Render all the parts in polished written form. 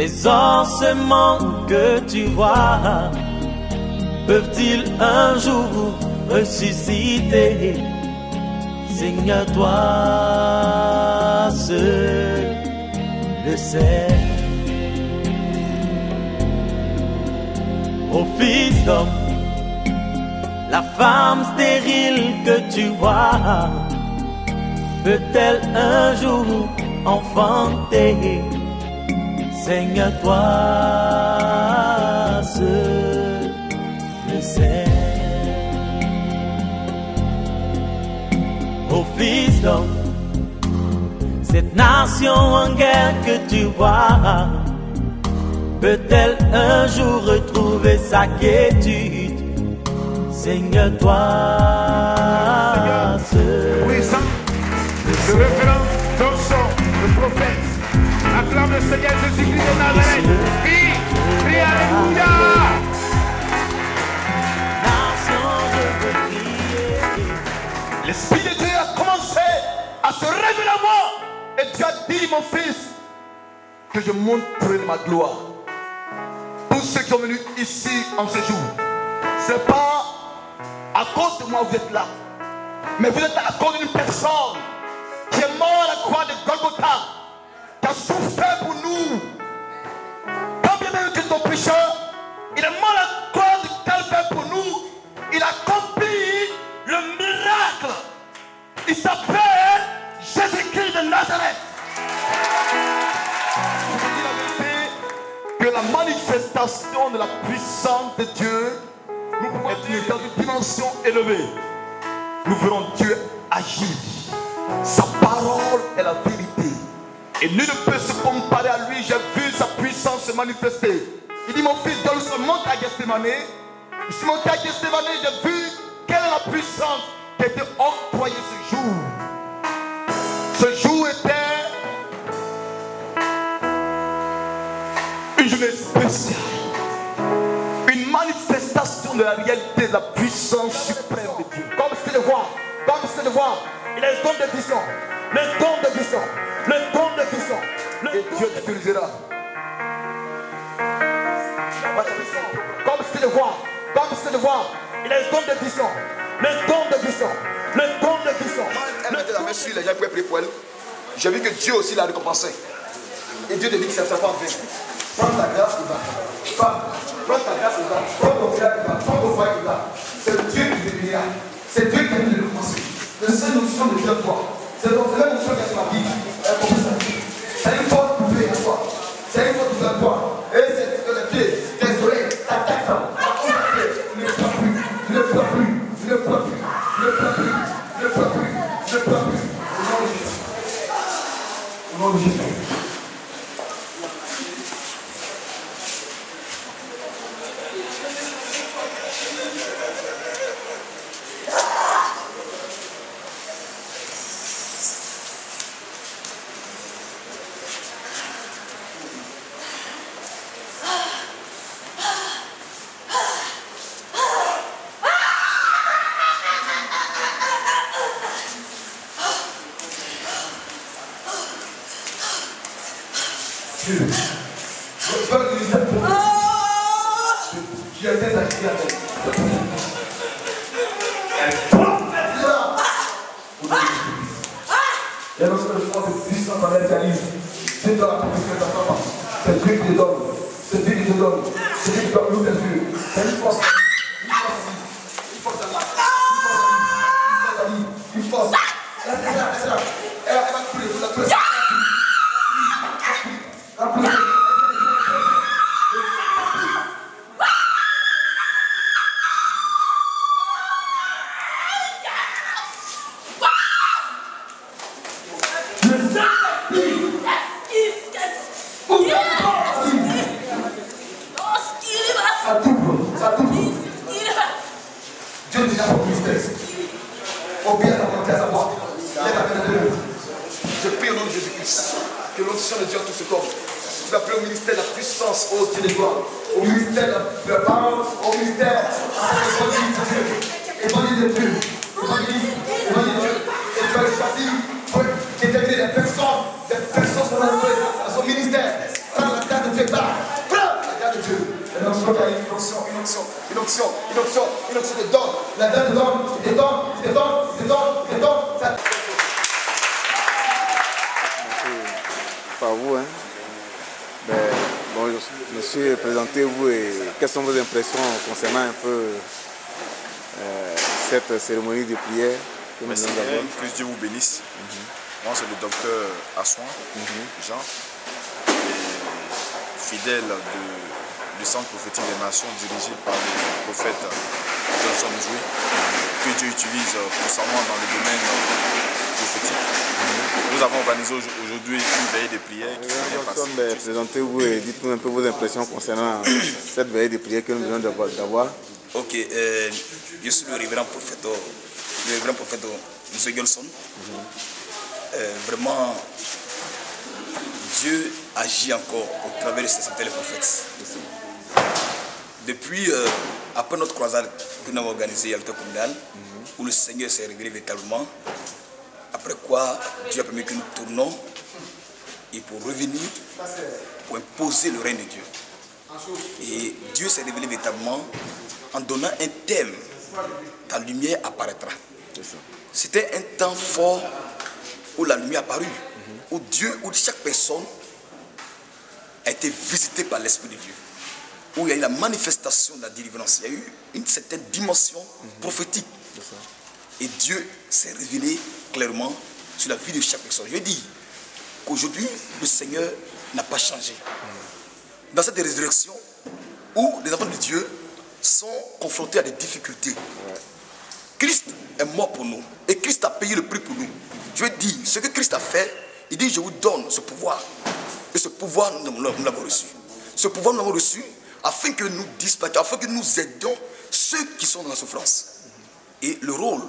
Les ossements que tu vois peuvent-ils un jour ressusciter? Seigneur, toi seul le sais. Ô fils d'homme, la femme stérile que tu vois peut-elle un jour enfanter? Seigneur, toi seul le sais. Ô fils d'homme, cette nation en guerre que tu vois peut-elle un jour retrouver sa quiétude? Seigneur, toi seul. Puissant, le référent, Johnson, le prophète, acclame le Seigneur Jésus-Christ de Nazareth. Crie, alléluia. L'Esprit de Dieu a commencé à se révéler à moi. Et Dieu a dit, mon fils, que je montrerai ma gloire. Tous ceux qui sont venus ici en ce jour, ce n'est pas à cause de moi que vous êtes là, mais vous êtes là à cause d'une personne qui est morte à la croix de Golgotha, qui a souffert pour nous. Quand bien même que ton pécheur, il est mort à la croix de Calvaire pour nous. Il a accompli le miracle. Il s'appelle Jésus-Christ de Nazareth. Je vous dis la vérité, que la manifestation de la puissance de Dieu, nous pouvons être dans une dimension élevée. Nous verrons Dieu agir. Sa parole est la vérité. Et nul ne peut se comparer à lui. J'ai vu sa puissance se manifester. Il dit, mon fils, dans le monte à Gethsemane. Je suis monté à Gethsemane, j'ai vu quelle est la puissance qui a été octroyée ce jour. Ce jour était une journée spéciale. Une manifestation de la réalité de la puissance suprême de Dieu. Comme c'est de voir, il a le don de vision, le don de vision, le don de vision. Et Dieu t'utilisera. Comme c'est de voir, il a le don de vision, le don de vision, le don de vision. Elle mettait la main sur les gens qui pouvaient prier pour elle. J'ai vu que Dieu aussi l'a récompensé. Et Dieu te dit que ça ne sera pas en vain. Prends ta grâce et va. Prends ta grâce et va. Prends ton frère et va. Prends ton frère et va. C'est Dieu qui te bénira. C'est Dieu qui a mis le récompenser. C'est cette notion de Dieu de toi. C'est la notion qui est sur ma vie. C'est une force pouvée à toi. C'est une force pouvée à toi. Et c'est que les pieds, tes oreilles, ta tête, ne peux plus. Ne peux plus. Ne peux plus. Ne peux plus. Ne peux plus. Ne peux plus. Au nom de Jésus. Je prie au nom de Jésus-Christ que l'onction de Dieu en tout ce corps. Vous appelez au ministère de la puissance, au Dieu des gloires, au ministère de la parole, au ministère de l'évangile de Dieu, évangile de Dieu. Et tu vas le choisir pour déterminer des personnes sont dans son ministère. Quand la grâce de Dieu est là, une onction de don. La donne de don, des dons. Par vous, hein. Bon, monsieur, présentez-vous et quelles sont vos impressions concernant un peu cette cérémonie de prière que nous venons d'avoir. Que Dieu vous bénisse. Moi, c'est le docteur Assouin, Jean, et fidèle du Centre prophétique des Nations dirigé par le prophète Johnson Joué, que Dieu utilise constamment dans le domaine prophétique. Nous avons organisé aujourd'hui une veillée de prière qui s'est bien passée. Présentez-vous et dites-nous un peu vos impressions concernant cette veillée de prière que nous venons d'avoir. Ok, je suis le révérend prophète M. Johnson. Vraiment, Dieu agit encore au travers de ses serviteurs les prophètes. Depuis, après notre croisade que nous avons organisée à l'altar communal, où le Seigneur s'est révélé véritablement, après quoi Dieu a permis que nous tournons et pour revenir, pour imposer le règne de Dieu. Et Dieu s'est révélé véritablement en donnant un thème, ta lumière apparaîtra. C'était un temps fort où la lumière apparut, où Dieu, où chaque personne a été visitée par l'Esprit de Dieu, où il y a eu la manifestation de la délivrance, il y a eu une certaine dimension prophétique. Et Dieu s'est révélé clairement sur la vie de chaque personne. Je dis qu'aujourd'hui, le Seigneur n'a pas changé. Dans cette résurrection, où les enfants de Dieu sont confrontés à des difficultés, Christ est mort pour nous et Christ a payé le prix pour nous. Je dis, ce que Christ a fait, il dit, je vous donne ce pouvoir. Et ce pouvoir, nous l'avons reçu. Ce pouvoir, nous l'avons reçu afin que nous dispatchions, afin que nous aidions ceux qui sont dans la souffrance. Et le rôle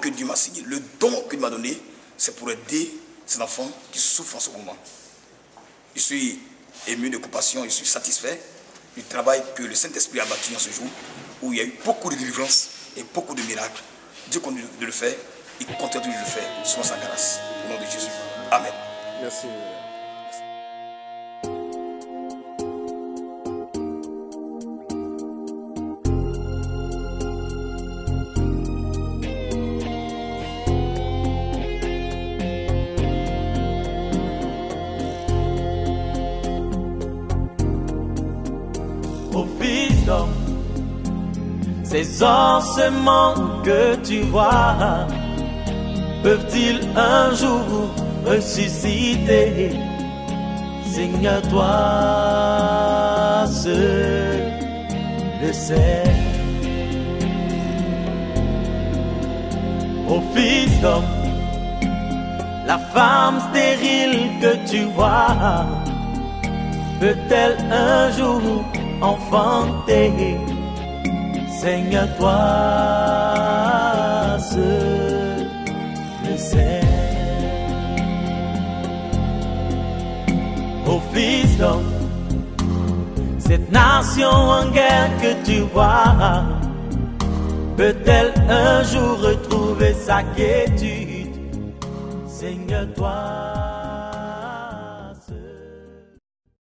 que Dieu m'a signé, le don que Dieu m'a donné, c'est pour aider ces enfants qui souffrent en ce moment. Je suis ému de compassion, je suis satisfait du travail que le Saint-Esprit a bâti en ce jour, où il y a eu beaucoup de délivrances et beaucoup de miracles. Dieu continue de le faire, il continue de le faire, selon sa grâce. Au nom de Jésus. Amen. Merci. Ô fils d'homme, ces ossements que tu vois peuvent-ils un jour ressusciter? Seigneur, toi seul le sais. Ô fils d'homme, la femme stérile que tu vois peut-elle un jour enfanter? Seigneur, toi seul le sais. Ô fils d'homme, cette nation en guerre que tu vois peut-elle un jour retrouver sa quiétude? Seigneur, toi